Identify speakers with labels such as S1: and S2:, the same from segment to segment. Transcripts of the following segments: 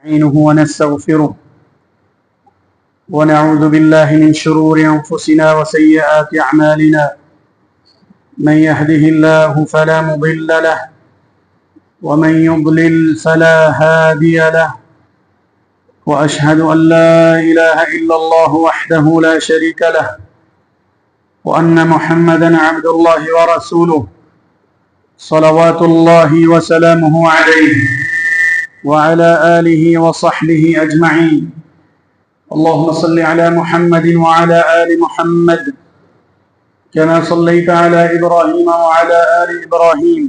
S1: نستعينه ونستغفره ونعوذ بالله من شرور أنفسنا وسيئات أعمالنا من يهده الله فلا مضل له ومن يضلل فلا هادي له وأشهد أن لا إله إلا الله وحده لا شريك له وأن محمدا عبد الله ورسوله صلوات الله وسلامه عليه وعلى آله وصحبه أجمعين اللهم صل على محمد وعلى آل محمد كما صليت على إبراهيم وعلى آل إبراهيم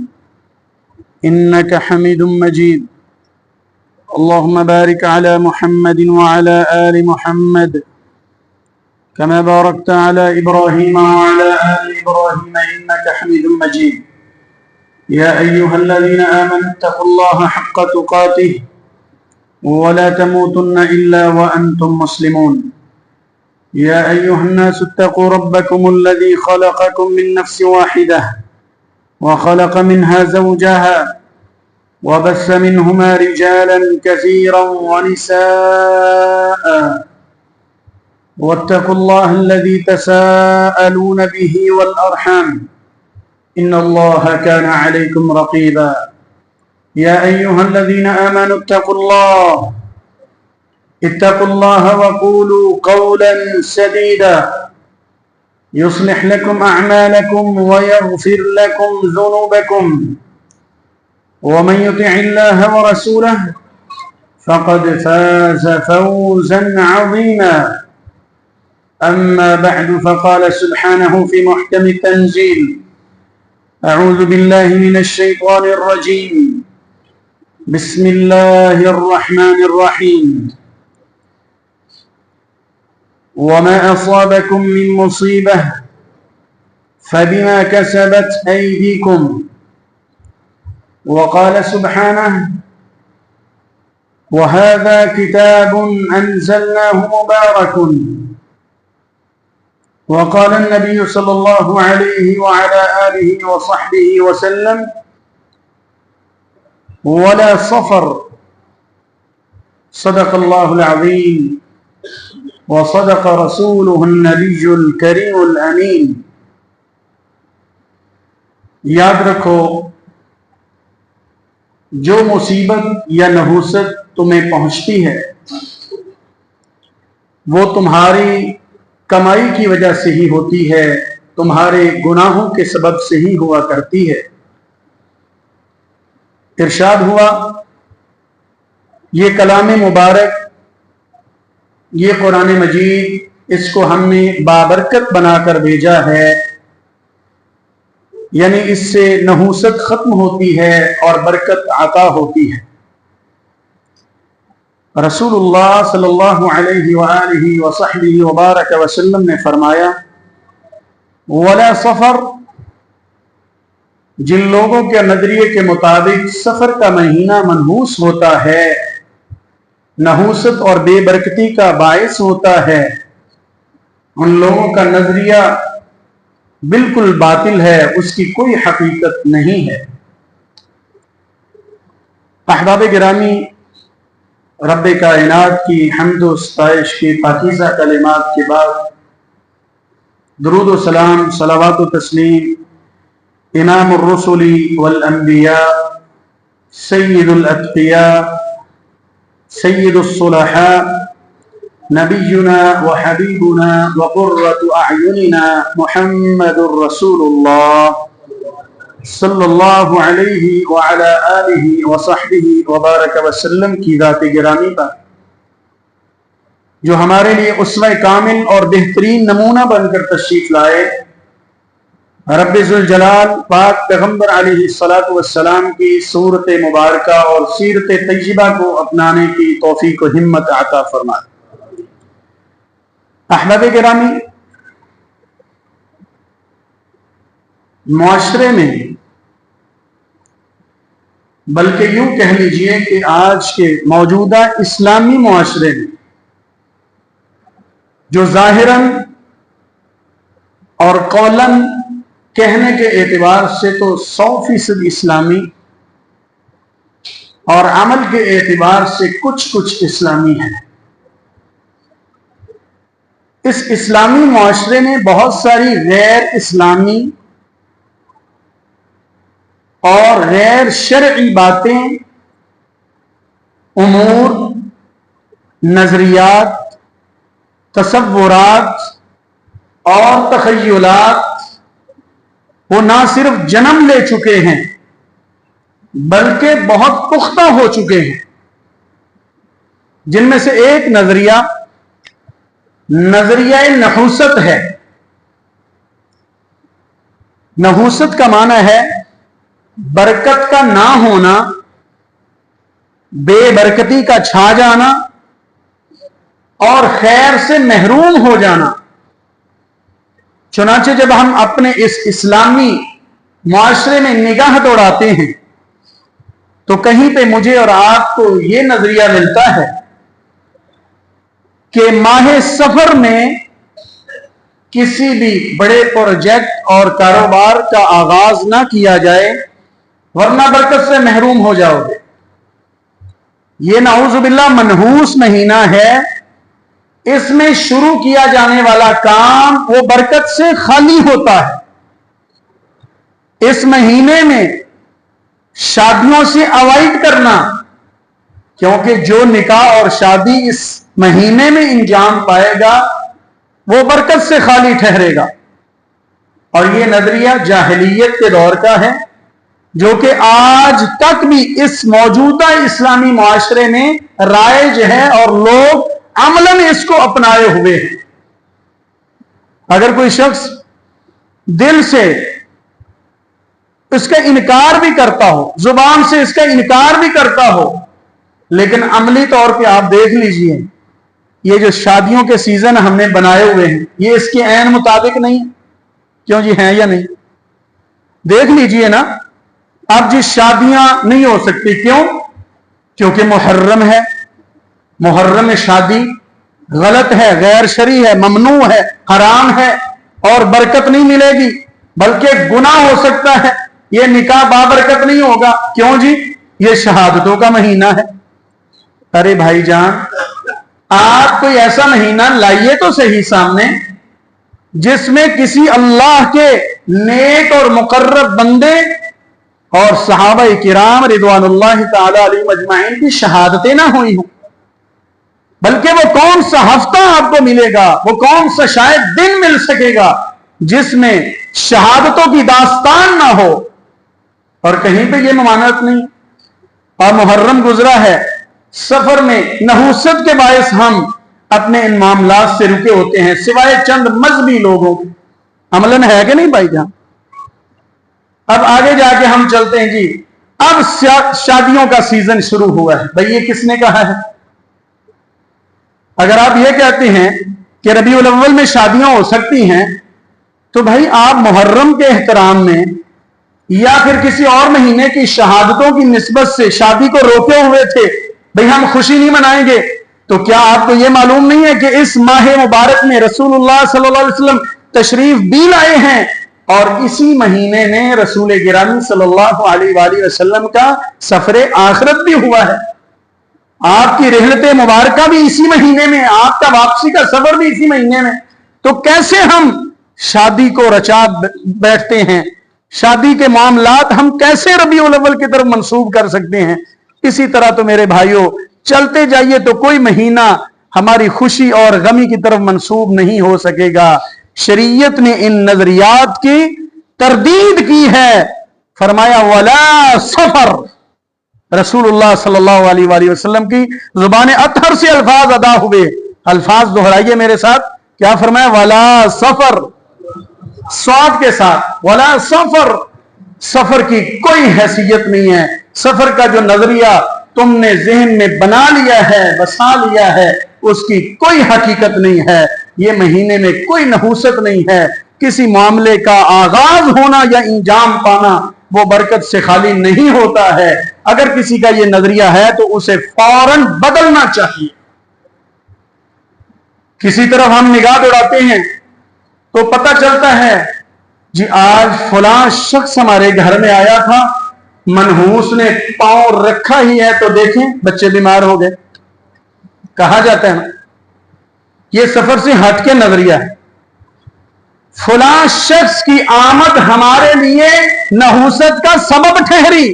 S1: إنك حميد مجيد اللهم بارك على محمد وعلى آل محمد كما باركت على إبراهيم وعلى آل إبراهيم إنك حميد مجيد يا أيها الذين آمنوا اتقوا الله حق تقاته ولا تموتن إلا وأنتم مسلمون يا أيها الناس اتقوا ربكم الذي خلقكم من نفس واحدة وخلق منها زوجها وبث منهما رجالا كثيرا ونساء واتقوا الله الذي تساءلون به والأرحام إن الله كان عليكم رقيبا يا أيها الذين آمنوا اتقوا الله وقولوا قولا سديدا يصلح لكم أعمالكم ويغفر لكم ذنوبكم ومن يطع الله ورسوله فقد فاز فوزا عظيما أما بعد فقال سبحانه في محكم التنزيل أعوذ بالله من الشيطان الرجيم بسم الله الرحمن الرحيم وما أصابكم من مصيبة فبما كسبت أيديكم وقال سبحانه وهذا كتاب أنزلناه مبارك وقال النبي صلى الله عليه وعلى آله وصحبه وسلم ولا صفر صدق الله العظيم وصدق رسوله النبي الكريم الأمين یاد رکھو جو مصیبت یا نحوست تمہیں پہنچتی ہے وہ تمہاری کمائی کی وجہ سے ہی ہوتی ہے، تمہارے گناہوں کے سبب سے ہی ہوا کرتی ہے۔ ارشاد ہوا یہ کلام مبارک، یہ قرآن مجید، اس کو ہم نے بابرکت بنا کر بھیجا ہے، یعنی اس سے نحوست ختم ہوتی ہے اور برکت عطا ہوتی ہے۔ رسول اللہ صلی اللہ علیہ وآلہ وصحبہ وبارک وسلم نے فرمایا ولا سفر، جن لوگوں کے نظریے کے مطابق سفر کا مہینہ منحوس ہوتا ہے، نحوست اور بے برکتی کا باعث ہوتا ہے، ان لوگوں کا نظریہ بالکل باطل ہے، اس کی کوئی حقیقت نہیں ہے۔ احباب گرامی، رب کائنات کی حمد و ستائش کی پاکیزہ کلمات کے بعد درود و سلام، صلوات و تسلیم امام الرسل والانبیاء، سید الاتقیاء، سید الصلحاء، نبینا وحبیبنا وقرۃ اعیننا محمد رسول اللہ صلی اللہ علیہ وعلی آلہ وصحبہ وبارک وسلم کی ذات گرامی پر، جو ہمارے لیے اسوہ کامل اور بہترین نمونہ بن کر تشریف لائے۔ رب ذوالجلال پاک پیغمبر علیہ الصلاۃ والسلام کی صورت مبارکہ اور سیرت طیبہ کو اپنانے کی توفیق و ہمت عطا فرمائے۔ احباب گرامی، معاشرے میں، بلکہ یوں کہہ لیجئے کہ آج کے موجودہ اسلامی معاشرے میں، جو ظاہراً اور قولاً کہنے کے اعتبار سے تو 100% اسلامی، اور عمل کے اعتبار سے کچھ اسلامی ہے۔ اس اسلامی معاشرے میں بہت ساری غیر اسلامی اور غیر شرعی باتیں، امور، نظریات، تصورات اور تخیلات وہ نہ صرف جنم لے چکے ہیں بلکہ بہت پختہ ہو چکے ہیں، جن میں سے ایک نظریہ نحوست ہے۔ نحوست کا معنی ہے برکت کا نہ ہونا، بے برکتی کا چھا جانا اور خیر سے محروم ہو جانا۔ چنانچہ جب ہم اپنے اس اسلامی معاشرے میں نگاہ دوڑاتے ہیں تو کہیں پہ مجھے اور آپ کو یہ نظریہ ملتا ہے کہ ماہ سفر میں کسی بھی بڑے پروجیکٹ اور کاروبار کا آغاز نہ کیا جائے ورنہ برکت سے محروم ہو جاؤ گے۔ یہ نعوذ باللہ منحوس مہینہ ہے، اس میں شروع کیا جانے والا کام وہ برکت سے خالی ہوتا ہے۔ اس مہینے میں شادیوں سے اوائڈ کرنا، کیونکہ جو نکاح اور شادی اس مہینے میں انجام پائے گا وہ برکت سے خالی ٹھہرے گا۔ اور یہ نظریہ جاہلیت کے دور کا ہے جو کہ آج تک بھی اس موجودہ اسلامی معاشرے میں رائج ہے اور لوگ عملاً اس کو اپنائے ہوئے ہیں۔ اگر کوئی شخص دل سے اس کا انکار بھی کرتا ہو، زبان سے اس کا انکار بھی کرتا ہو، لیکن عملی طور پہ آپ دیکھ لیجئے یہ جو شادیوں کے سیزن ہم نے بنائے ہوئے ہیں یہ اس کے عین مطابق نہیں ہے۔ کیوں جی، ہیں یا نہیں؟ دیکھ لیجئے نا، اب جی شادیاں نہیں ہو سکتی، کیوں؟ کیونکہ محرم ہے، محرم میں شادی غلط ہے، غیر شرعی ہے، ممنوع ہے، حرام ہے اور برکت نہیں ملے گی بلکہ گناہ ہو سکتا ہے، یہ نکاح بابرکت نہیں ہوگا۔ کیوں جی؟ یہ شہادتوں کا مہینہ ہے۔ ارے بھائی جان، آپ کوئی ایسا مہینہ لائیے تو صحیح سامنے جس میں کسی اللہ کے نیک اور مقرب بندے اور صحابہ کرام رضوان اللہ تعالی علیہم اجمعین کی شہادتیں نہ ہوئی ہوں، بلکہ وہ کون سا ہفتہ آپ کو ملے گا، وہ کون سا شاید دن مل سکے گا جس میں شہادتوں کی داستان نہ ہو، اور کہیں پہ یہ ممانعت نہیں۔ اور محرم گزرا ہے، سفر میں نحوست کے باعث ہم اپنے ان معاملات سے رکے ہوتے ہیں سوائے چند مذہبی لوگوں کے۔ عملاً ہے کہ نہیں بھائی جان؟ اب آگے جا کے ہم چلتے ہیں جی، اب شادیوں کا سیزن شروع ہوا ہے۔ بھائی یہ کس نے کہا ہے؟ اگر آپ یہ کہتے ہیں کہ ربیع الاول میں شادیاں ہو سکتی ہیں تو بھائی آپ محرم کے احترام میں یا پھر کسی اور مہینے کی شہادتوں کی نسبت سے شادی کو روکے ہوئے تھے، بھئی ہم خوشی نہیں منائیں گے۔ تو کیا آپ کو یہ معلوم نہیں ہے کہ اس ماہ مبارک میں رسول اللہ صلی اللہ علیہ وسلم تشریف بھی لائے ہیں اور اسی مہینے میں رسول گرامی صلی اللہ علیہ وآلہ وسلم کا سفر آخرت بھی ہوا ہے، آپ کی رحلت مبارکہ بھی اسی مہینے میں، آپ کا واپسی کا سفر بھی اسی مہینے میں، تو کیسے ہم شادی کو رچا بیٹھتے ہیں؟ شادی کے معاملات ہم کیسے ربیع الاول کی طرف منسوب کر سکتے ہیں؟ اسی طرح تو میرے بھائیوں چلتے جائیے تو کوئی مہینہ ہماری خوشی اور غمی کی طرف منسوب نہیں ہو سکے گا۔ شریعت نے ان نظریات کی تردید کی ہے، فرمایا وَلَا سفر۔ رسول اللہ صلی اللہ علیہ وآلہ وسلم کی زبان اطہر سے الفاظ ادا ہوئے، الفاظ دہرائیے میرے ساتھ، کیا فرمایا؟ وَلَا سفر، صاد کے ساتھ، وَلَا سفر، سفر کی کوئی حیثیت نہیں ہے۔ سفر کا جو نظریہ تم نے ذہن میں بنا لیا ہے، بسا لیا ہے، اس کی کوئی حقیقت نہیں ہے۔ یہ مہینے میں کوئی نحوست نہیں ہے۔ کسی معاملے کا آغاز ہونا یا انجام پانا وہ برکت سے خالی نہیں ہوتا ہے۔ اگر کسی کا یہ نظریہ ہے تو اسے فوراً بدلنا چاہیے۔ کسی طرف ہم نگاہ دوڑاتے ہیں تو پتہ چلتا ہے جی آج فلاں شخص ہمارے گھر میں آیا تھا मनहूस ने पांव रखा ही है तो देखें बच्चे बीमार हो गए। कहा जाता है ना, ये सफर से हट के नजरिया है। फलां शख्स की आमद हमारे लिए नहूसत का सबब ठहरी,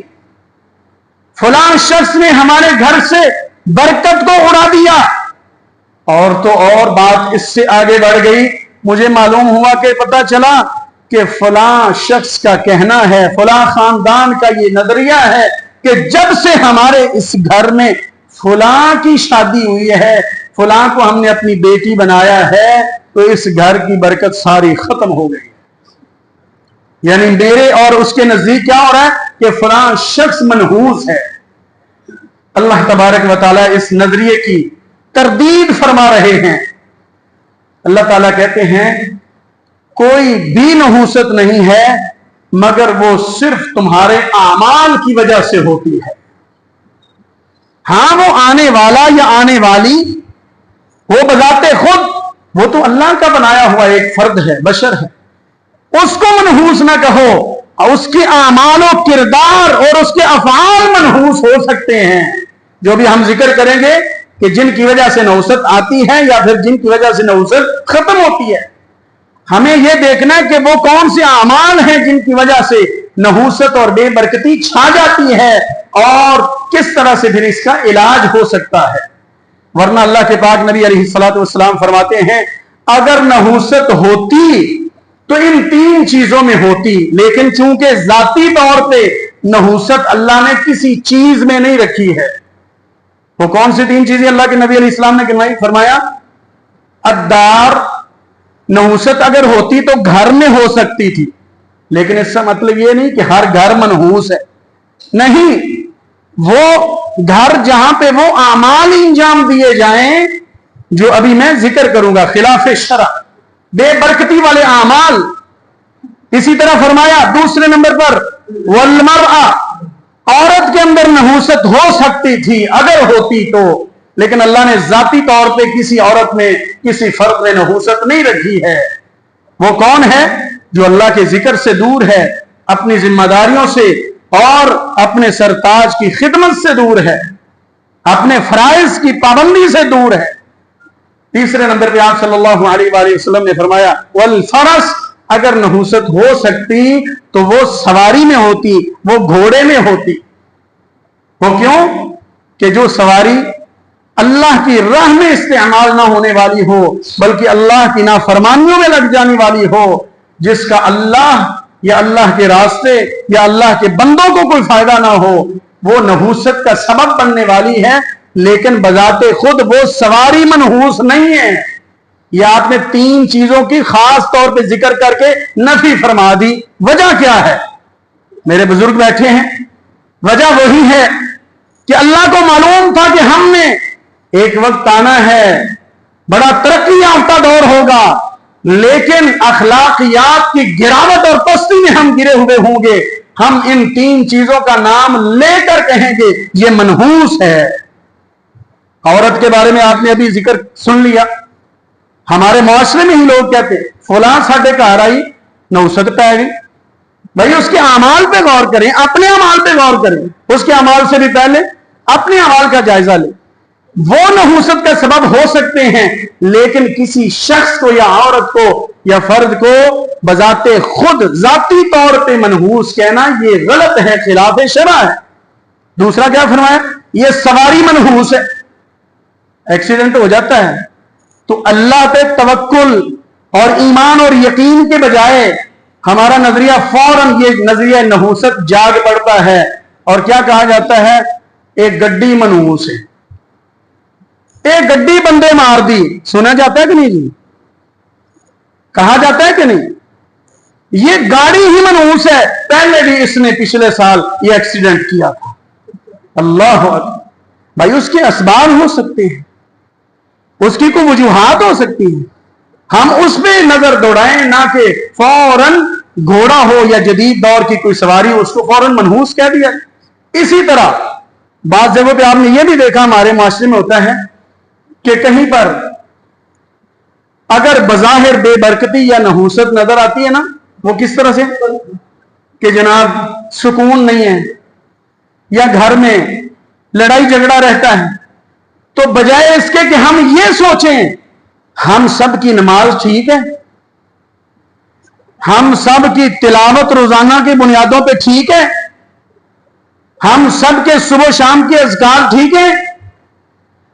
S1: फलां शख्स ने हमारे घर से बरकत को उड़ा दिया। और तो और बात इससे आगे बढ़ गई, मुझे मालूम हुआ कि पता चला कि फलां शख्स का कहना है, फलां खानदान का ये नजरिया है कि जब से हमारे इस घर में फलां की शादी हुई है, फलां को हमने अपनी बेटी बनाया है, तो इस घर की बरकत सारी खत्म हो गई। यानी मेरे और उसके नजदीक क्या हो रहा है कि फलां शख्स मनहूस है। अल्लाह तबारक व तआला इस नजरिए की तरदीद फरमा रहे हैं। अल्लाह ताला कहते हैं कोई भी नहूसत नहीं है मगर वो सिर्फ तुम्हारे आमाल की वजह से होती है। हां, वो आने वाला या आने वाली वो बजाते खुद वो तो अल्लाह का बनाया हुआ एक फर्द है, बशर है, उसको मनहूस ना कहो। और उसके आमाल और किरदार और उसके अफआल मनहूस हो सकते हैं, जो भी हम जिक्र करेंगे कि जिनकी वजह से नहूसत आती है या फिर जिनकी वजह से नहूसत खत्म होती है। हमें यह देखना है कि वो कौन से आमाल हैं जिनकी वजह से नहूसत और बेबरकती छा जाती है और किस तरह से फिर इसका इलाज हो सकता है। वरना अल्लाह के पाक नबी अलैहिस्सलातु वस्सलाम फरमाते हैं अगर नहूसत होती तो इन तीन चीजों में होती, लेकिन चूंकि जाती तौर पे नहूसत अल्लाह ने किसी चीज में नहीं रखी है। वो कौन सी तीन चीजें अल्लाह के नबी अलैहिस्सलाम ने गिनवाई? फरमाया अद्दार, नहूसत अगर होती तो घर में हो सकती थी, लेकिन इसका मतलब ये नहीं कि हर घर मनहूस है, नहीं। वो घर जहां पे वो आमाल इंजाम दिए जाएं जो अभी मैं जिक्र करूंगा, खिलाफ शरा, बेबरकती वाले आमाल। इसी तरह फरमाया दूसरे नंबर पर वल्मरआ, औरत के अंदर नहूसत हो सकती थी अगर होती तो, लेकिन अल्लाह ने जाती तौर पे किसी औरत में किसी फर्द में नहूसत नहीं रखी है। वो कौन है? जो अल्लाह के जिक्र से दूर है, अपनी जिम्मेदारियों से और अपने सरताज की खिदमत से दूर है, अपने फराइज की पाबंदी से दूर है। तीसरे नंबर पे आप सल्लल्लाहु अलैहि वसल्लम ने फरमाया वल फरस, अगर नहूसत हो सकती तो वो सवारी में होती, वो घोड़े में होती। वो क्यों? कि जो सवारी अल्लाह की राह में इस्तेमाल ना होने वाली हो, बल्कि अल्लाह की नाफरमानियों में लग जाने वाली हो, जिसका अल्लाह या अल्लाह के रास्ते या अल्लाह के बंदों को कोई फायदा ना हो, वो नहूसत का सबब बनने वाली है। लेकिन बजाते खुद वो सवारी मनहूस नहीं है। यह आपने तीन चीजों की खास तौर पे जिक्र करके नफी फरमा दी। वजह क्या है? मेरे बुजुर्ग बैठे हैं, वजह वही है कि अल्लाह को मालूम था कि हमने एक वक्त आना है, बड़ा तरक्की याफ्ता दौर होगा, लेकिन अखलाकियात की गिरावट और पस्ती में हम गिरे हुए होंगे। हम इन तीन चीजों का नाम लेकर कहेंगे ये मनहूस है। औरत के बारे में आपने अभी जिक्र सुन लिया। हमारे मुआशरे में ही लोग कहते फलां साडे घर आई नहूसत पै गई। भाई उसके अमाल पे गौर करें, अपने अमाल पे गौर करें। उसके अमाल से भी पहले अपने अमाल का जायजा लें। वो नहूसत का सबब हो सकते हैं, लेकिन किसी शख्स को या औरत को या फर्द को बजाते खुद जाती तौर पे मनहूस कहना ये गलत है, खिलाफ शरा है। दूसरा क्या फरमाया? ये सवारी मनहूस है। एक्सीडेंट हो जाता है तो अल्लाह पे तवक्कुल और ईमान और यकीन के बजाय हमारा नजरिया फौरन ये नजरिया नहूसत जाग पड़ता है और क्या कहा जाता है? एक गड्डी मनहूस है, एक गड्डी बंदे मार दी। सुना जाता है कि नहीं जी? कहा जाता है कि नहीं? ये गाड़ी ही मनहूस है, पहले भी इसने पिछले साल ये एक्सीडेंट किया था। अल्लाह भाई, उसके असबाब हो सकते हैं, उसकी कोई वजूहात हो सकती है, हम उस पर नजर दौड़ाएं, ना कि फौरन घोड़ा हो या जदीद दौर की कोई सवारी हो उसको फौरन मनहूस कह दिया। इसी तरह बात जगहों पे आपने ये भी देखा हमारे माशरे में होता है कि कहीं पर अगर बज़ाहिर बेबरकती या नहूसत नजर आती है ना, वो किस तरह से कि जनाब सुकून नहीं है, या घर में लड़ाई झगड़ा रहता है, तो बजाय इसके कि हम ये सोचें हम सब की नमाज ठीक है, हम सब की तिलावत रोजाना की बुनियादों पे ठीक है, हम सब के सुबह शाम के अज़कार ठीक है,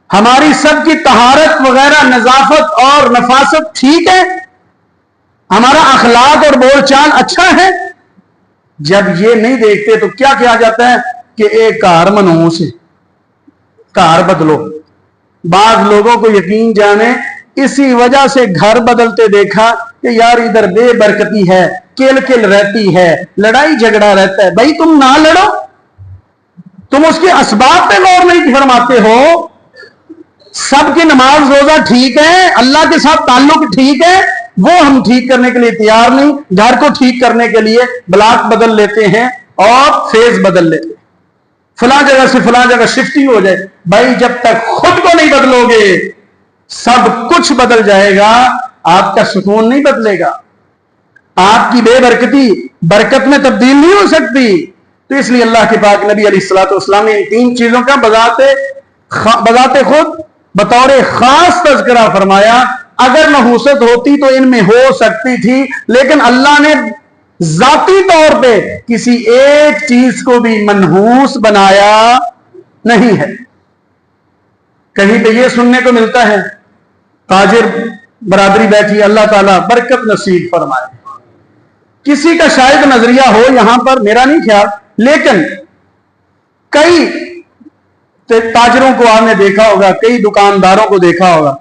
S1: हमारी सब की तहारत वगैरह नजाफत और नफासत ठीक है, हमारा अखलाक और बोलचाल अच्छा है, जब ये नहीं देखते तो क्या किया जाता है कि एक कार मनहूस है, कार बदलो। बाद लोगों को यकीन जाने इसी वजह से घर बदलते देखा कि यार इधर बेबरकती है, किल किल रहती है, लड़ाई झगड़ा रहता है। भाई तुम ना लड़ो, तुम उसके असबाब पे गौर नहीं फरमाते हो। सबकी नमाज रोजा ठीक है, अल्लाह के साथ ताल्लुक ठीक है, वो हम ठीक करने के लिए तैयार नहीं। घर को ठीक करने के लिए ब्लॉक बदल लेते हैं और फेज बदल लेते हैं, फला जगह से फला जगह शिफ्टिंग हो जाए। भाई जब तक खुद को नहीं बदलोगे सब कुछ बदल जाएगा, आपका सुकून नहीं बदलेगा, आपकी बेबरकती बरकत में तब्दील नहीं हो सकती। तो इसलिए अल्लाह के पाक नबी अलैहिस्सलाम ने इन तीन चीजों का बजाते खुद बतौर खास तज़किरा फरमाया। अगर नहूसत होती तो इनमें हो सकती थी, लेकिन अल्लाह ने जाती तौर पे किसी एक चीज को भी मनहूस बनाया नहीं है। कहीं पे ये सुनने को मिलता है, ताजिर बरादरी बैठी, अल्लाह ताला बरकत नसीब फरमाए। किसी का शायद नजरिया हो यहां पर, मेरा नहीं ख्याल, लेकिन कई ताजरों को आपने देखा होगा, कई दुकानदारों को देखा होगा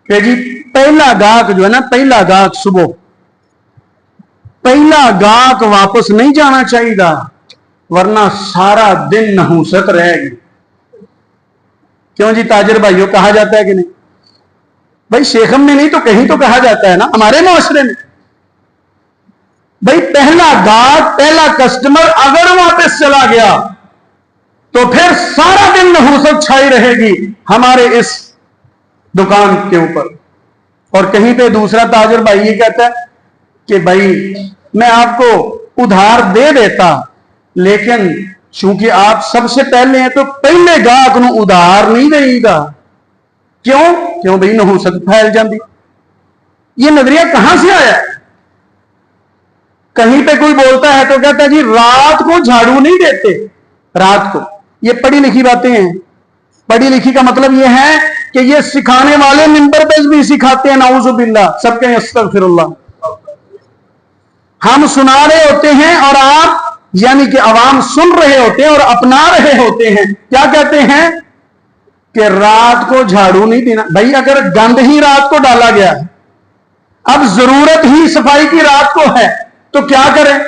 S1: कि जी पहला गाहक जो है ना, पहला गाहक सुबह, पहला गाहक वापस नहीं जाना चाहिए, वरना सारा दिन नहूसत रहेगी। क्यों जी ताजिर भाइयों, कहा जाता है कि नहीं? भाई शेखम में नहीं तो कहीं तो कहा जाता है ना, हमारे मुआशरे में। भाई पहला गाहक, पहला कस्टमर अगर वापस चला गया तो फिर सारा दिन नहूसत छाई रहेगी हमारे इस दुकान के ऊपर। और कहीं पे दूसरा ताजिर भाई ये कहता है कि भाई मैं आपको उधार दे देता, लेकिन चूंकि आप सबसे पहले हैं तो पहले गाहक को उधार नहीं देगा। क्यों भाई नहूसत फैल जाती। ये नजरिया कहां से आया? कहीं पे कोई बोलता है तो कहता है जी रात को झाड़ू नहीं देते, रात को। ये पढ़ी लिखी बातें हैं। पढ़ी लिखी का मतलब ये है कि ये सिखाने वाले मिंबर पे भी सिखाते हैं, नाउजुबिल्लाह, सबके अस्तगफिरुल्लाह। हम सुना रहे होते हैं और आप यानी कि अवाम सुन रहे होते हैं और अपना रहे होते हैं। क्या कहते हैं कि रात को झाड़ू नहीं देना। भाई अगर गंद ही रात को डाला गया है, अब जरूरत ही सफाई की रात को है, तो क्या करें?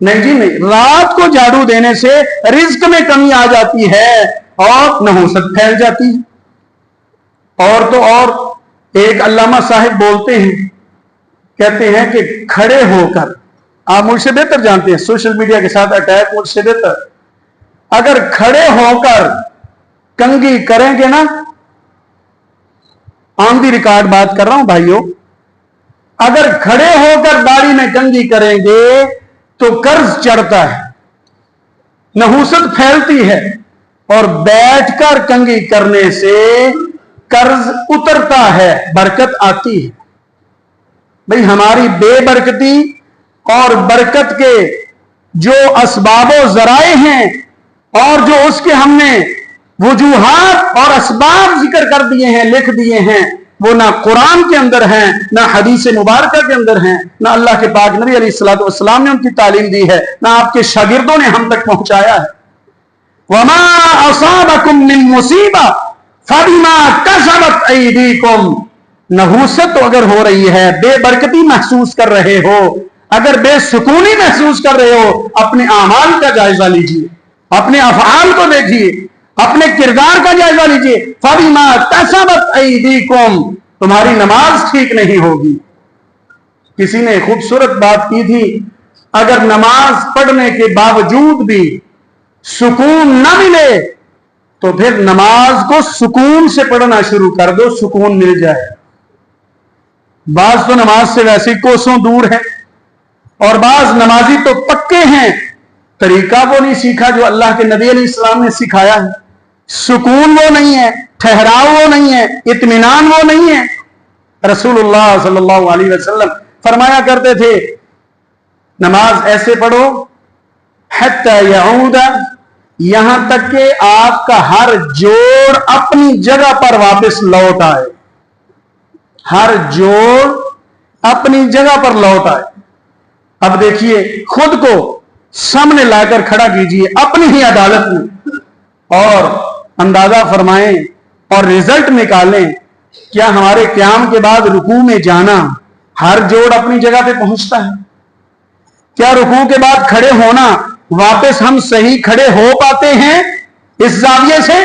S1: नहीं जी नहीं, रात को झाड़ू देने से रिज्क में कमी आ जाती है और नहूसत फैल जाती है। और तो और एक अल्लामा साहिब बोलते हैं, कहते हैं कि खड़े होकर, आप मुझसे बेहतर जानते हैं, सोशल मीडिया के साथ अटैक मुझसे बेहतर, अगर खड़े होकर कंघी करेंगे ना, ऑन दी रिकॉर्ड बात कर रहा हूं भाइयों, अगर खड़े होकर दाढ़ी में कंघी करेंगे तो कर्ज चढ़ता है, नहूसत फैलती है, और बैठकर कंघी करने से कर्ज उतरता है, बरकत आती है। भाई हमारी बेबरकती और बरकत के जो असबाबो जराए हैं और जो उसके हमने वजूहात और असबाब जिक्र कर दिए हैं, लिख दिए हैं, वो ना कुरान के अंदर हैं, ना हदीस मुबारका के अंदर हैं, ना अल्लाह के पाक नबी अलैहिस्सलातु वस्सलाम ने उनकी तालीम दी है, ना आपके शागिर्दों ने हम तक पहुंचाया है। वमा असाबकुम मिन मुसीबा फबिमा कसबत अयदीकुम। नहूसत अगर हो रही है, बेबरकती महसूस कर रहे हो, अगर बेसुकूनी महसूस कर रहे हो, अपने आमाल का जायजा लीजिए, अपने अफआल को देखिए, अपने किरदार का जायजा लीजिए। फबिमा कसबत अयदीकुम, तुम्हारी नमाज ठीक नहीं होगी। किसी ने खूबसूरत बात की थी, अगर नमाज पढ़ने के बावजूद भी सुकून न मिले तो फिर नमाज को सुकून से पढ़ना शुरू कर दो, सुकून मिल जाए। बाज तो नमाज से वैसे कोसों दूर है, और बाज नमाजी तो पक्के हैं तरीका वो नहीं सीखा जो अल्लाह के नबी अलैहिस्सलाम ने सिखाया है, सुकून वो नहीं है, ठहराव वो नहीं है, इत्मीनान वो नहीं है। रसूलुल्लाह सल्लल्लाहु अलैहि वसल्लम फरमाया करते थे, नमाज ऐसे पढ़ो हत्ता यऊदा, यहां तक कि आपका हर जोड़ अपनी जगह पर वापस लौट आए, हर जोड़ अपनी जगह पर लौट आए। अब देखिए, खुद को सामने लाकर खड़ा कीजिए अपनी ही अदालत में और अंदाजा फरमाएं और रिजल्ट निकालें, क्या हमारे क़याम के बाद रुकू में जाना हर जोड़ अपनी जगह पे पहुंचता है? क्या रुकू के बाद खड़े होना वापस हम सही खड़े हो पाते हैं इस जाविये से,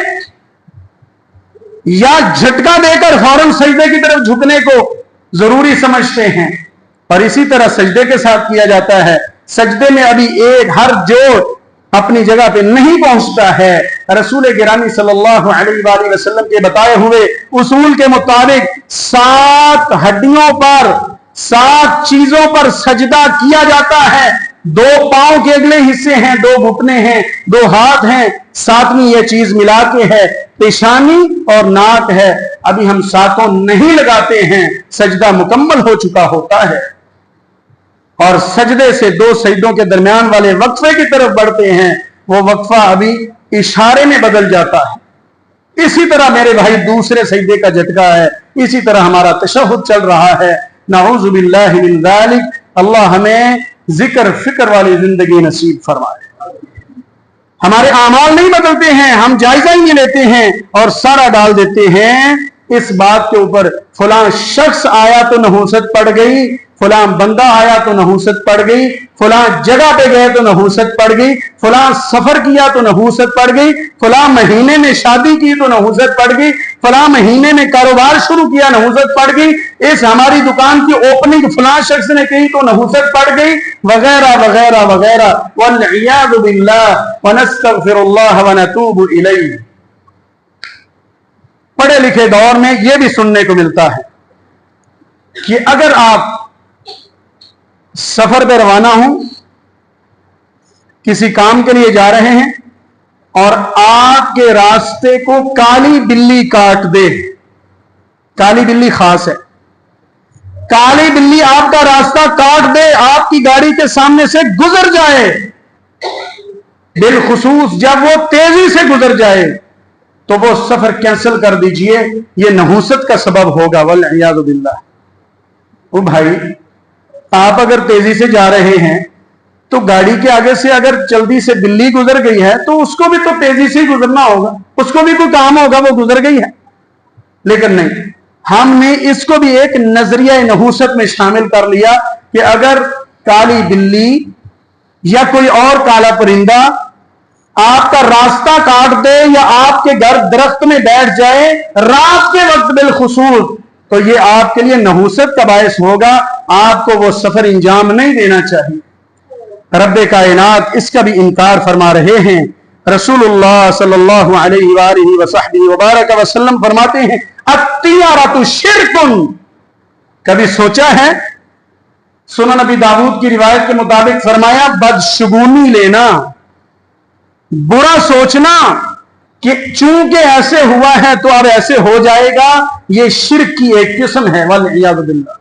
S1: या झटका देकर फौरन सजदे की तरफ झुकने को जरूरी समझते हैं? और इसी तरह सजदे के साथ किया जाता है। सजदे में अभी एक हर जोड़ अपनी जगह पे नहीं पहुंचता है। रसूल गिरामी सल्लल्लाहु अलैहि वसल्लम के बताए हुए उसूल के मुताबिक 7 हड्डियों पर, 7 चीजों पर सजदा किया जाता है। 2 पांव के अगले हिस्से हैं, 2 घुटने हैं, 2 हाथ हैं, 7वीं ये चीज मिला के है पेशानी और नाक है। अभी हम 7 नहीं लगाते हैं, सजदा मुकम्मल हो चुका होता है और सजदे से 2 सजदों के दरमियान वाले वक्फे की तरफ बढ़ते हैं। वो वक्फा अभी इशारे में बदल जाता है। इसी तरह मेरे भाई दूसरे सजदे का झटका है, इसी तरह हमारा तशहुद चल रहा है। नऊज़ु बिल्लाहि मिन ज़ालिक। अल्लाह हमें जिक्र फिक्र वाली जिंदगी नसीब फरमाए। हमारे आमाल नहीं बदलते हैं, हम जायजा ही नहीं लेते हैं और सारा डाल देते हैं इस बात के ऊपर, फलां शख्स आया तो नहूसत पड़ गई, फलां बंदा आया तो नहूसत पड़ गई, फलां जगह पे गए तो नहूसत पड़ गई, फलां सफर किया तो नहूसत पड़ गई, फलां महीने में शादी की तो नहूसत पड़ गई, फलां महीने में कारोबार शुरू किया नहूसत पड़ गई, इस हमारी दुकान की ओपनिंग फलां शख्स ने की तो नहूसत पड़ गई, वगैरह वगैरह वगैरह। वल्इयाज़ु बिल्लाह व नस्तगफिरुल्लाह व नतूबु इलैह। पढ़े लिखे दौर में यह भी सुनने को मिलता है कि अगर आप सफर पे रवाना हो, किसी काम के लिए जा रहे हैं और आपके रास्ते को काली बिल्ली काट दे, काली बिल्ली खास है, काली बिल्ली आपका रास्ता काट दे, आपकी गाड़ी के सामने से गुजर जाए, बिलखुसूस जब वो तेजी से गुजर जाए तो वो सफर कैंसिल कर दीजिए, ये नहूसत का सबब होगा। वल्इयाज़ु बिल्लाह। ओ भाई, आप अगर तेजी से जा रहे हैं तो गाड़ी के आगे से अगर जल्दी से बिल्ली गुजर गई है तो उसको भी तो तेजी से गुजरना होगा, उसको भी कोई काम होगा, वो गुजर गई है। लेकिन नहीं, हमने इसको भी एक नजरिया नहूसत में शामिल कर लिया कि अगर काली बिल्ली या कोई और काला परिंदा आपका रास्ता काट दे या आपके घर दरख्त में बैठ जाए रात के वक्त बिलखुसूस, तो ये आपके लिए नहूसत का बायस होगा, आपको वो सफर इंजाम नहीं देना चाहिए। रब्बे कायनात इसका भी इनकार फरमा रहे हैं। रसूलुल्लाह सल्लल्लाहु अलैहि वसल्लम फरमाते हैं, अत्तियारतु शिरकुन। कभी सोचा है, सुनन नबी दाऊद की रिवायत के मुताबिक फरमाया, बदशगुनी लेना, बुरा सोचना कि चूंकि ऐसे हुआ है तो अब ऐसे हो जाएगा, ये शिर्क की एक किस्म है। वल्इयाज़ु बिल्लाह।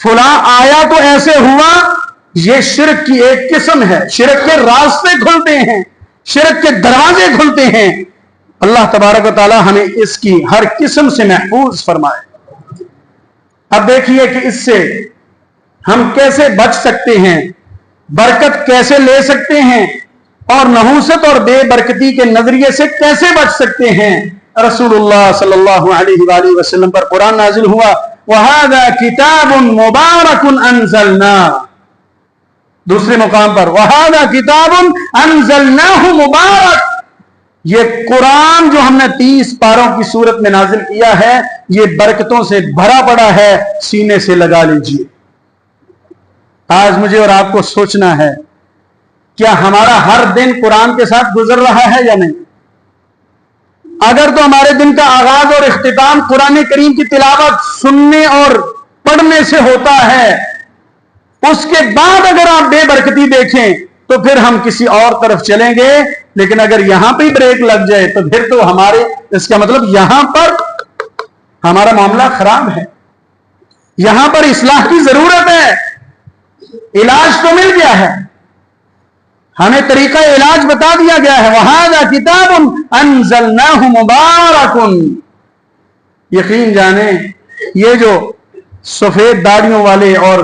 S1: फलां आया तो ऐसे हुआ, ये शिर्क की एक किस्म है। शिर्क के रास्ते खुलते हैं, शिर्क के दरवाजे खुलते हैं। अल्लाह तबारक व तआला हमें इसकी हर किस्म से महफूज फरमाए। अब देखिए कि इससे हम कैसे बच सकते हैं, बरकत कैसे ले सकते हैं और नहूसत और बेबरकती के नजरिए से कैसे बच सकते हैं। रसूलुल्लाह सल्लल्लाहु अलैहि वसल्लम पर कुरान नाजिल हुआ, वहादा किताबुन मुबारकुन अंज़लना। दूसरे मुकाम पर वहादा किताबुन अंज़लनाहु मुबारक। ये कुरान जो हमने 30 पारों की सूरत में नाजिल किया है, ये बरकतों से भरा पड़ा है, सीने से लगा लीजिए। आज मुझे और आपको सोचना है, क्या हमारा हर दिन कुरान के साथ गुजर रहा है या नहीं? अगर तो हमारे दिन का आगाज और इख्तिताम कुरान करीम की तिलावत सुनने और पढ़ने से होता है, उसके बाद अगर आप बेबरकती देखें تو پھر ہم کسی اور طرف چلیں گے. لیکن اگر یہاں پہ بریک لگ جائے تو پھر تو اس کا مطلب یہاں پر ہمارا معاملہ خراب ہے, یہاں پر اصلاح کی ضرورت ہے. علاج تو مل گیا ہے, ہمیں طریقہ علاج بتا دیا گیا ہے. وَهَذَا كِتَابٌ أَنزَلْنَاهُ مُبَارَكٌ. یقین جانیں یہ جو سفید داڑیوں والے اور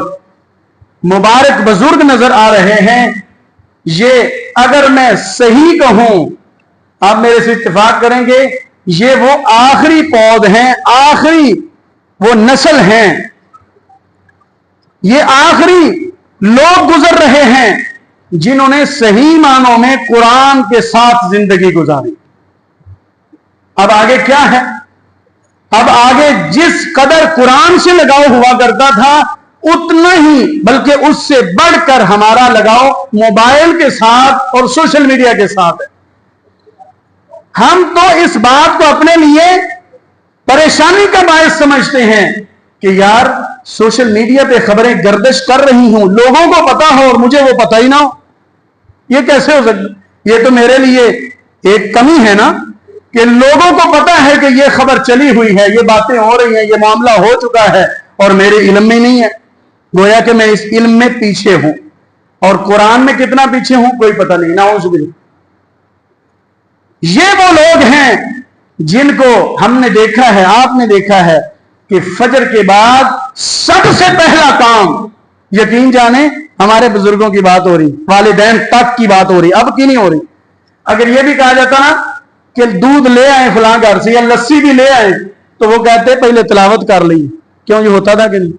S1: مبارک بزرگ نظر آ رہے ہیں, یہ اگر میں صحیح کہوں, آپ میرے سے اتفاق کریں گے, یہ وہ آخری پود ہیں, آخری وہ نسل ہیں, یہ آخری لوگ گزر رہے ہیں جنہوں نے صحیح معنوں میں قرآن کے ساتھ زندگی گزاری. اب آگے کیا ہے؟ اب آگے جس قدر قرآن سے لگاؤ ہوا کرتا تھا اتنا ہی بلکہ اس سے بڑھ کر ہمارا لگاؤ موبائل کے ساتھ اور سوشل میڈیا کے ساتھ ہے. ہم تو اس بات کو اپنے لیے پریشانی کا باعث سمجھتے ہیں کہ یار سوشل میڈیا پہ خبریں گردش کر رہی ہوں, لوگوں کو پتا ہو اور مجھے وہ پتہ ہی نہ ہو. یہ کیسے ہو سکتا؟ یہ تو میرے لیے ایک کمی ہے نا کہ لوگوں کو پتا ہے کہ یہ خبر چلی ہوئی ہے, یہ باتیں ہو رہی ہیں, یہ معاملہ ہو چکا ہے اور میرے علم میں نہیں ہے. گویا کہ میں اس علم میں پیچھے ہوں, اور قرآن میں کتنا پیچھے ہوں کوئی پتہ نہیں. نعوذ باللہ. یہ وہ لوگ ہیں جن کو ہم نے دیکھا ہے, آپ نے دیکھا ہے کہ فجر کے بعد سب سے پہلا کام, یقین جانیں ہمارے بزرگوں کی بات ہو رہی, والدین تک کی بات ہو رہی, اب کی نہیں ہو رہی. اگر یہ بھی کہا جاتا نا کہ دودھ لے آئے فلاں گھر سے یا لسی بھی لے آئے تو وہ کہتے پہلے تلاوت کر لی. کیوں, یہ ہوتا تھا کہ نہیں؟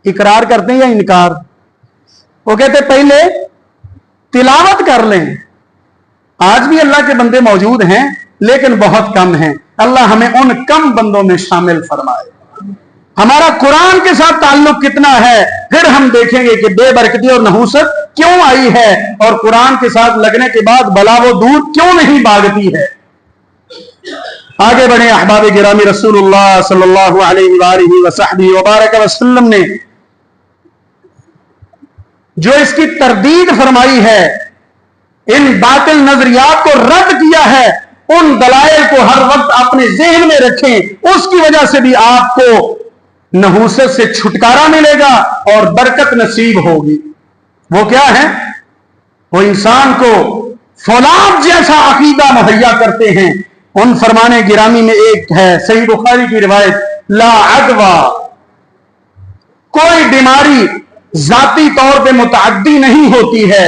S1: اقرار کرتے ہیں یا انکار؟ وہ کہتے پہلے تلاوت کر لیں. آج بھی اللہ کے بندے موجود ہیں لیکن بہت کم ہیں. اللہ ہمیں ان کم بندوں میں شامل فرمائے. ہمارا قرآن کے ساتھ تعلق کتنا ہے, پھر ہم دیکھیں گے کہ بے برکتی اور نحوست کیوں آئی ہے, اور قرآن کے ساتھ لگنے کے بعد بلا و دور کیوں نہیں بھاگتی ہے. آگے بڑھیں احباب گرامی. رسول اللہ صلی اللہ علیہ وآلہ وصحبہ وبارک وسلم نے جو اس کی تردید فرمائی ہے, ان باطل نظریات کو رد کیا ہے, ان دلائل کو ہر وقت اپنے ذہن میں رکھیں. اس کی وجہ سے بھی آپ کو نحوست سے چھٹکارا ملے گا اور برکت نصیب ہوگی. وہ کیا ہے؟ وہ انسان کو فولاد جیسا عقیدہ مہیا کرتے ہیں. ان فرمانے گرامی میں ایک ہے صحیح بخاری کی روایت, لا عدوى, کوئی بیماری ذاتی طور پہ متعدی نہیں ہوتی ہے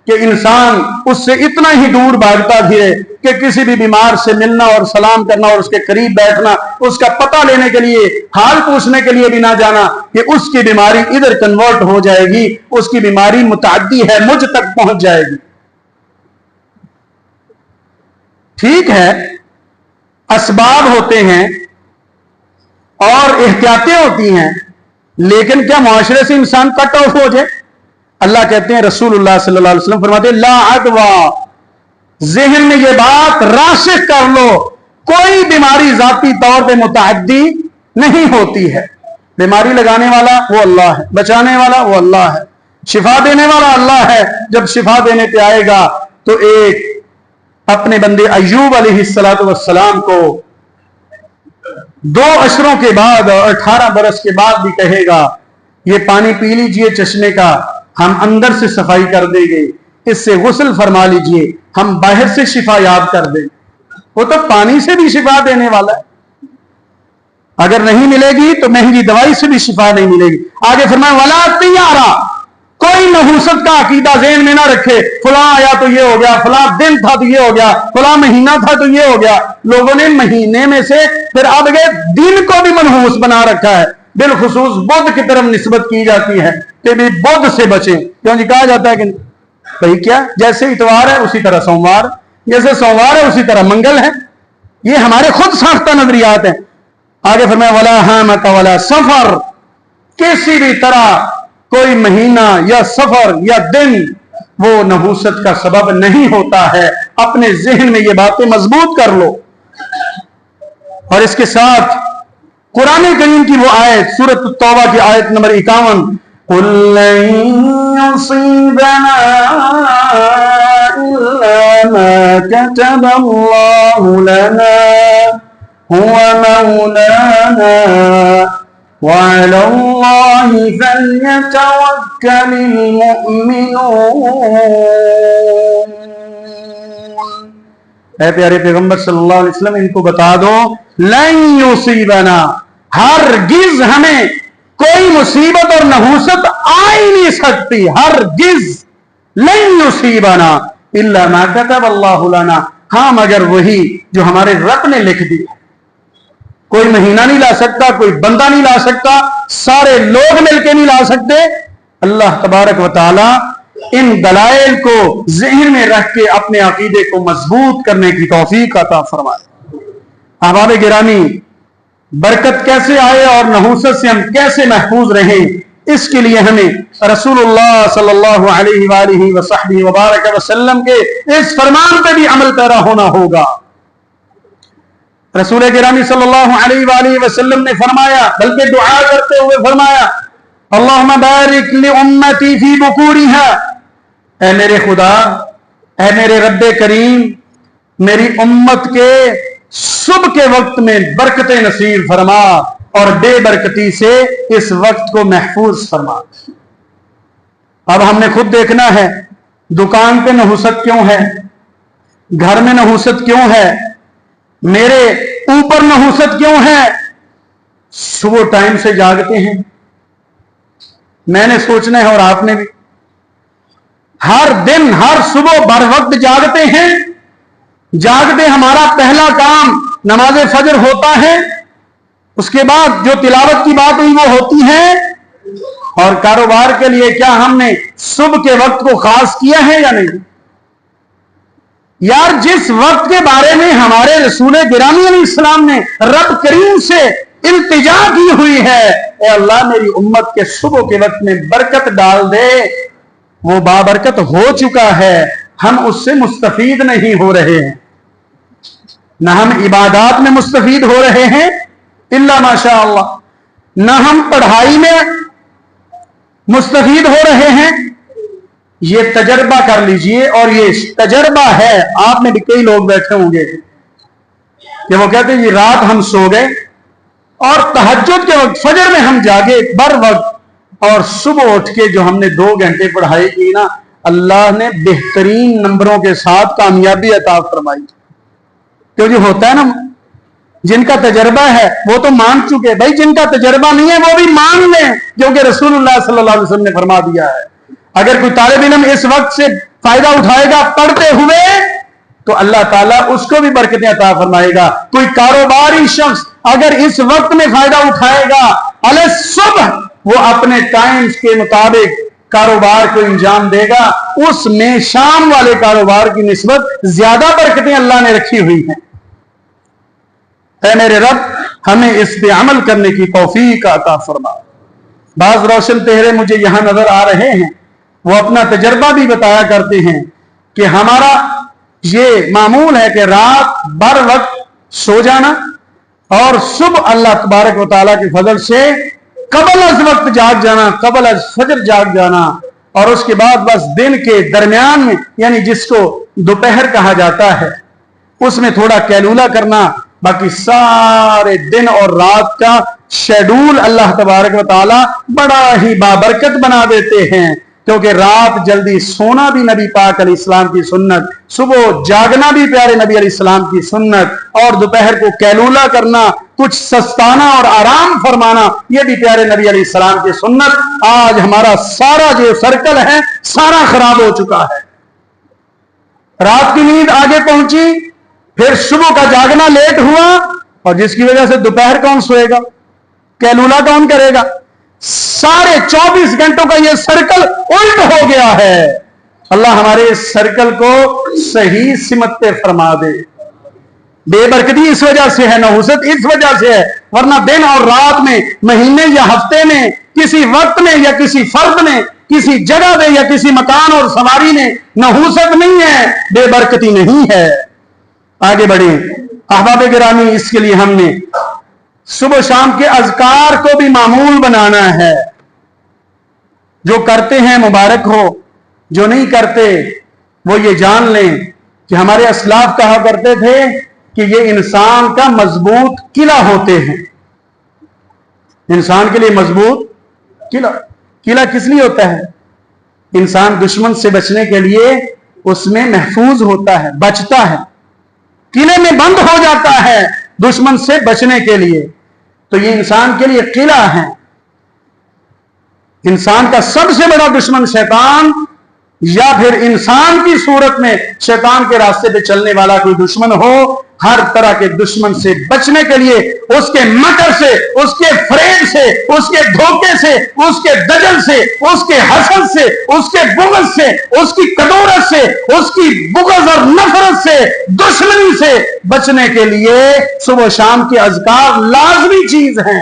S1: کہ انسان اس سے اتنا ہی دور بھاگتا پھرے کہ کسی بھی بیمار سے ملنا اور سلام کرنا اور اس کے قریب بیٹھنا, اس کا پتہ لینے کے لیے, حال پوچھنے کے لیے بھی نہ جانا کہ اس کی بیماری ادھر کنورٹ ہو جائے گی, اس کی بیماری متعدی ہے, مجھ تک پہنچ جائے گی. ٹھیک ہے, اسباب ہوتے ہیں اور احتیاطیں ہوتی ہیں, لیکن کیا معاشرے سے انسان کٹ آف ہو جائے؟ اللہ کہتے ہیں, رسول اللہ صلی اللہ علیہ وسلم فرماتے ہیں لا عدوى, ذہن میں یہ بات راسخ کر لو, کوئی بیماری ذاتی طور پہ متعدی نہیں ہوتی ہے. بیماری لگانے والا وہ اللہ ہے, بچانے والا وہ اللہ ہے, شفا دینے والا اللہ ہے. جب شفا دینے پہ آئے گا تو ایک اپنے بندے ایوب علیہ السلام کو 2 عشروں کے بعد اور 18 برس کے بعد بھی کہے گا یہ پانی پی لیجئے چشمے کا, ہم اندر سے صفائی کر دیں گے, اس سے غسل فرما لیجئے, ہم باہر سے شفا یاب کر دیں. وہ تو پانی سے بھی شفا دینے والا ہے, اگر نہیں ملے گی تو مہنگی دوائی سے بھی شفا نہیں ملے گی. آگے فرمایا ولا تیارا, کوئی نحوست کا عقیدہ ذہن میں نہ رکھے, فلاں آیا تو یہ ہو گیا, فلاں دن تھا تو یہ ہو گیا, فلاں مہینہ تھا تو یہ ہو گیا. لوگوں نے مہینے میں سے پھر اب گئے دن کو بھی منحوس بنا رکھا ہے. بالخصوص بدھ کی طرف نسبت کی جاتی ہے کہ بھی بدھ سے بچیں. کیوں جی کہا جاتا ہے کہ بھائی کیا, جیسے اتوار ہے اسی طرح سوموار, جیسے سوموار ہے اسی طرح منگل ہے. یہ ہمارے خود ساختہ نظریات ہیں. آگے فرمایا ولا حامۃ ولا سفر, کسی بھی طرح کوئی مہینہ یا سفر یا دن وہ نحوست کا سبب نہیں ہوتا ہے. اپنے ذہن میں یہ باتیں مضبوط کر لو. اور اس کے ساتھ قرآن کریم کی وہ آیت سورۃ التوبہ کی آیت نمبر 51, قُلْ لَن يصيبنا إلا ما كتب الله لنا هو مولانا وعلى الله فليتوكل المؤمنون. اے پیارے پیغمبر صلی اللہ علیہ وسلم ان کو بتا دو لن یصیبنا، ہرگز ہمیں کوئی مصیبت اور نحوست آ ہی نہیں سکتی، ہرگز لن یصیبنا الا ما كتب اللہ لنا، ہاں مگر وہی جو ہمارے رب نے لکھ دی. کوئی مہینہ نہیں لا سکتا، کوئی بندہ نہیں لا سکتا، سارے لوگ مل کے نہیں لا سکتے. اللہ تبارک و تعالی ان دلائل کو ذہن میں رکھ کے اپنے عقیدے کو مضبوط کرنے کی توفیق عطا فرمائے. احباب گرامی، برکت کیسے آئے اور نحوست سے ہم کیسے محفوظ رہیں، اس کے لیے ہمیں رسول اللہ صلی اللہ علیہ وآلہ وصحبہ وبارک وسلم کے اس فرمان پہ بھی عمل پیرا ہونا ہوگا. رسول گرامی صلی اللہ علیہ وآلہ وسلم نے فرمایا، بلکہ دعا کرتے ہوئے فرمایا، اللہم بارک لامتی فی بکورہا، اے میرے خدا، اے میرے رب کریم، میری امت کے صبح کے وقت میں برکت نصیب فرما اور بے برکتی سے اس وقت کو محفوظ فرما. اب ہم نے خود دیکھنا ہے دکان پہ نحوست کیوں ہے، گھر میں نحوست کیوں ہے، میرے اوپر نحوست کیوں ہے. صبح ٹائم سے جاگتے ہیں، میں نے سوچنا ہے اور آپ نے بھی، ہر دن ہر صبح بر وقت جاگتے ہیں. جاگتے ہمارا پہلا کام نماز فجر ہوتا ہے، اس کے بعد جو تلاوت کی بات ہوئی وہ ہوتی ہے. اور کاروبار کے لیے کیا ہم نے صبح کے وقت کو خاص کیا ہے یا نہیں؟ یار جس وقت کے بارے میں ہمارے رسول گرامی علیہ السلام نے رب کریم سے التجا کی ہوئی ہے، اے اللہ میری امت کے صبح کے وقت میں برکت ڈال دے، وہ بابرکت ہو چکا ہے، ہم اس سے مستفید نہیں ہو رہے ہیں. نہ ہم عبادات میں مستفید ہو رہے ہیں الا ماشاء اللہ، نہ ہم پڑھائی میں مستفید ہو رہے ہیں. یہ تجربہ کر لیجئے، اور یہ تجربہ ہے، آپ میں بھی کئی لوگ بیٹھے ہوں گے کہ وہ کہتے ہیں یہ رات ہم سو گئے اور تہجد کے وقت فجر میں ہم جاگے بر وقت، اور صبح اٹھ کے جو ہم نے 2 گھنٹے پڑھائی کی نا، اللہ نے بہترین نمبروں کے ساتھ کامیابی عطا فرمائی. کیونکہ ہوتا ہے نا، جن کا تجربہ ہے وہ تو مان چکے، بھائی جن کا تجربہ نہیں ہے وہ بھی مان لیں، کیونکہ رسول اللہ صلی اللہ علیہ وسلم نے فرما دیا ہے اگر کوئی طالب علم اس وقت سے فائدہ اٹھائے گا پڑھتے ہوئے تو اللہ تعالیٰ اس کو بھی برکتیں عطا فرمائے گا. کوئی کاروباری شخص اگر اس وقت میں فائدہ اٹھائے گا علی صبح، وہ اپنے ٹائمز کے مطابق کاروبار کو انجام دے گا، اس میں شام والے کاروبار کی نسبت زیادہ برکتیں اللہ نے رکھی ہوئی ہیں. اے میرے رب ہمیں اس پہ عمل کرنے کی توفیق عطا فرما. بعض روشن چہرے مجھے یہاں نظر آ رہے ہیں، وہ اپنا تجربہ بھی بتایا کرتے ہیں کہ ہمارا یہ معمول ہے کہ رات بر وقت سو جانا اور صبح اللہ تبارک و تعالیٰ کے فضل سے قبل از وقت جاگ جانا، قبل از فجر جاگ جانا، اور اس کے بعد بس دن کے درمیان میں، یعنی جس کو دوپہر کہا جاتا ہے، اس میں تھوڑا کیلولہ کرنا. باقی سارے دن اور رات کا شیڈول اللہ تبارک و تعالیٰ بڑا ہی بابرکت بنا دیتے ہیں، کیونکہ رات جلدی سونا بھی نبی پاک علیہ السلام کی سنت، صبح جاگنا بھی پیارے نبی علیہ السلام کی سنت، اور دوپہر کو کیلولہ کرنا، کچھ سستانا اور آرام فرمانا، یہ بھی پیارے نبی علیہ السلام کی سنت. آج ہمارا سارا جو سرکل ہے سارا خراب ہو چکا ہے. رات کی نیند آگے پہنچی، پھر صبح کا جاگنا لیٹ ہوا، اور جس کی وجہ سے دوپہر کون سوئے گا، کیلولہ کون کرے گا. سارے 24 گھنٹوں کا یہ سرکل الٹ ہو گیا ہے. اللہ ہمارے اس سرکل کو صحیح سمت پہ فرما دے. بے برکتی اس وجہ سے ہے، نحوست اس وجہ سے ہے، ورنہ دن اور رات میں، مہینے یا ہفتے میں، کسی وقت میں یا کسی فرد نے، کسی جگہ میں یا کسی مکان اور سواری نے نحوست نہیں ہے، بے برکتی نہیں ہے. آگے بڑھیں احباب گرامی، اس کے لیے ہم نے صبح شام کے اذکار کو بھی معمول بنانا ہے. जो करते हैं मुबारक हो, जो नहीं करते वो ये जान लें कि हमारे असलाफ कहा करते थे कि ये इंसान का मजबूत किला होते हैं। इंसान के लिए मजबूत किला, किला किस लिए होता है? इंसान दुश्मन से बचने के लिए उसमें महफूज होता है, बचता है, किले में बंद हो जाता है दुश्मन से बचने के लिए। तो ये इंसान के लिए किला है। इंसान का सबसे बड़ा दुश्मन शैतान, या फिर इंसान की सूरत में शैतान के रास्ते पे चलने वाला कोई दुश्मन हो, हर तरह के दुश्मन से बचने के लिए उसके मकर से, उसके फरेब से, उसके धोखे से, उसके दजल से, उसके हसद से, उसके बुग़्ज़ से, उसकी कदूरत से, उसकी बुग़्ज़ और नफरत से, दुश्मनी से बचने के लिए सुबह शाम के अज़कार लाज़मी चीज हैं।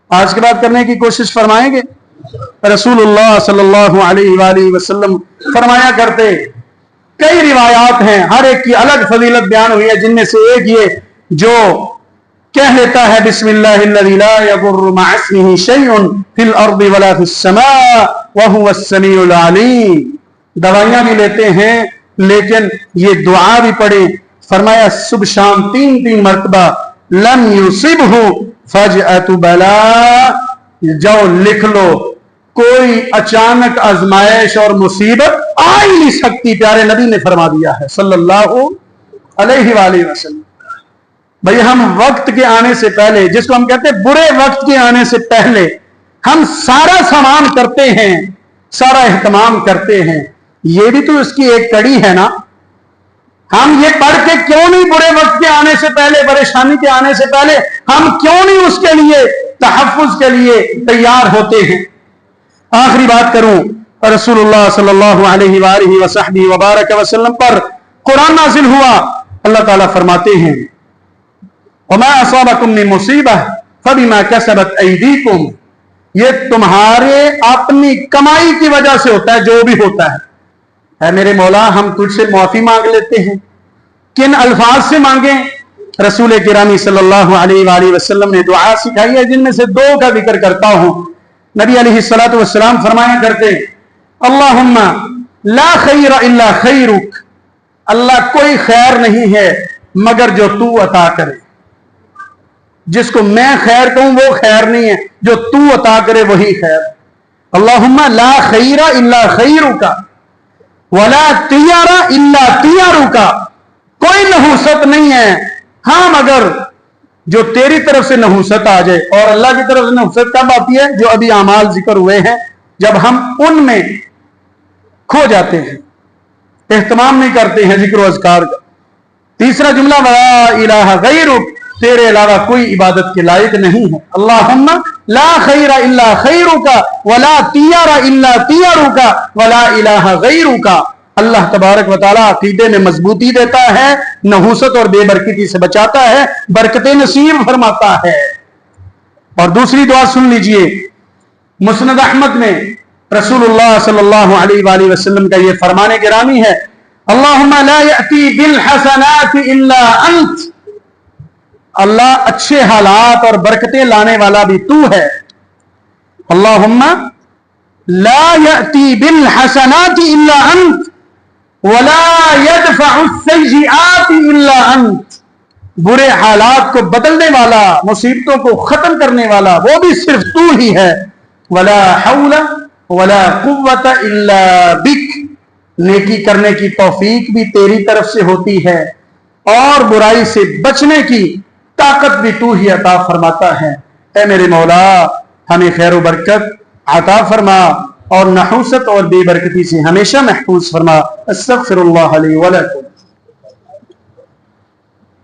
S1: आज के बाद करने की कोशिश फरमाएंगे। रसूलुल्लाह सल्लल्लाहु अलैहि वसल्लम फरमाया करते, कई रिवायात हैं, हर एक की अलग फजीलत बयान हुई है, जिनमें से एक ये जो कह लेता है बिस्मिल्लाहिल्लज़ी ला यदुर्रु मअ इस्मिही शैउन फिल अर्दि वला फिस समा व हुवस समीउल अलीम, दवाइयां भी लेते हैं लेकिन ये दुआ भी पढ़े। फरमाया सुबह शाम 3-3 मरतबा लम युसिबहु फजअतु बला, जाओ लिख लो, कोई अचानक आजमाइश और मुसीबत आ ही नहीं सकती। प्यारे नबी ने फरमा दिया है सल्लल्लाहु अलैहि वसल्लम। भाई हम वक्त के आने से पहले, जिसको हम कहते हैं बुरे वक्त के आने से पहले, हम सारा सामान करते हैं, सारा एहतमाम करते हैं। ये भी तो इसकी एक कड़ी है ना। हम ये पढ़ के क्यों नहीं बुरे वक्त के आने से पहले, परेशानी के आने से पहले हम क्यों नहीं उसके लिए तहफ़्फ़ुज़ के लिए तैयार होते हैं। आखिरी बात करूं, रसूलुल्लाह सल्लल्लाहु अलैहि वबारक वसल्लम पर कुरान नाज़िल हुआ। अल्लाह ताला फरमाते हैं वमा असाबकुम मिन मुसीबह फबिमा कसबत ऐदीकुम, ये तुम्हारे अपनी कमाई की वजह से होता है, जो भी होता है। मेरे मौला हम तुझसे माफी मांग लेते हैं, किन अल्फाज से मांगे? रसूल किरामी सल्लल्लाहु अलैहि वसल्लम ने दुआ सिखाई है, जिनमें से 2 का जिक्र करता हूं। नबी अलैहिस्सलातु वस्सलाम फरमाया करते, अल्लाहुम्मा ला खैर इल्ला खैरुक, अल्लाह कोई खैर नहीं है मगर जो तू अता करे। जिसको मैं खैर कहूं वो खैर नहीं है, जो तू अता करे वही खैर। अल्लाहुम्मा ला खैरा इल्ला खैरुका वला तियारा इल्ला तियारुका, कोई नहुसत नहीं है हां मगर जो तेरी तरफ से नहुसत आ जाए। और अल्लाह की तरफ से नहुसत कब आती है? जो अभी आमाल जिक्र हुए हैं, जब हम उनमें खो जाते हैं, एहतमाम नहीं करते हैं जिक्र अज़कार का। तीसरा जुमला वला इलाहा गैरुक, तेरे अलावा कोई इबादत के लायक नहीं है। अल्लाहुम्मा ला खैरा इल्ला खैरुका वला तियारा इल्ला तियारुका वला इलाहा गैरुका। अल्लाह तबारक व तआला अकीदे में मजबूती देता है, नहुसत और बेबरकती से बचाता है, बरकतें नसीब फरमाता है। और दूसरी दुआ सुन लीजिए, मुस्नद अहमद में रसूलुल्लाह सल्लल्लाहु अलैहि वसल्लम का ये फरमाने गिरामी है, अल्लाहुम्मा ला यअती बिल हसनाति इल्ला अंत, अल्लाह अच्छे हालात और बरकतें लाने वाला भी तू है। अल्लाहुम्मा ला यअती बिल हसनाति इल्ला अंत वला यदफउ सय्यिआति इल्ला अंत, बुरे हालात को बदलने वाला, मुसीबतों को खत्म करने वाला वो भी सिर्फ तू ही है। वला हौला वला कुव्वता इल्ला बिक, नेकी करने की तौफीक भी तेरी तरफ से होती है और बुराई से बचने की ताकत भी तू ही अता फरमाता है। ऐ मेरे मौला हमें खैर बरकत अता फरमा और नहुसत और बेबरकती से हमेशा महफूज फरमा। अस्तगफिरुल्लाह ली व लकुम।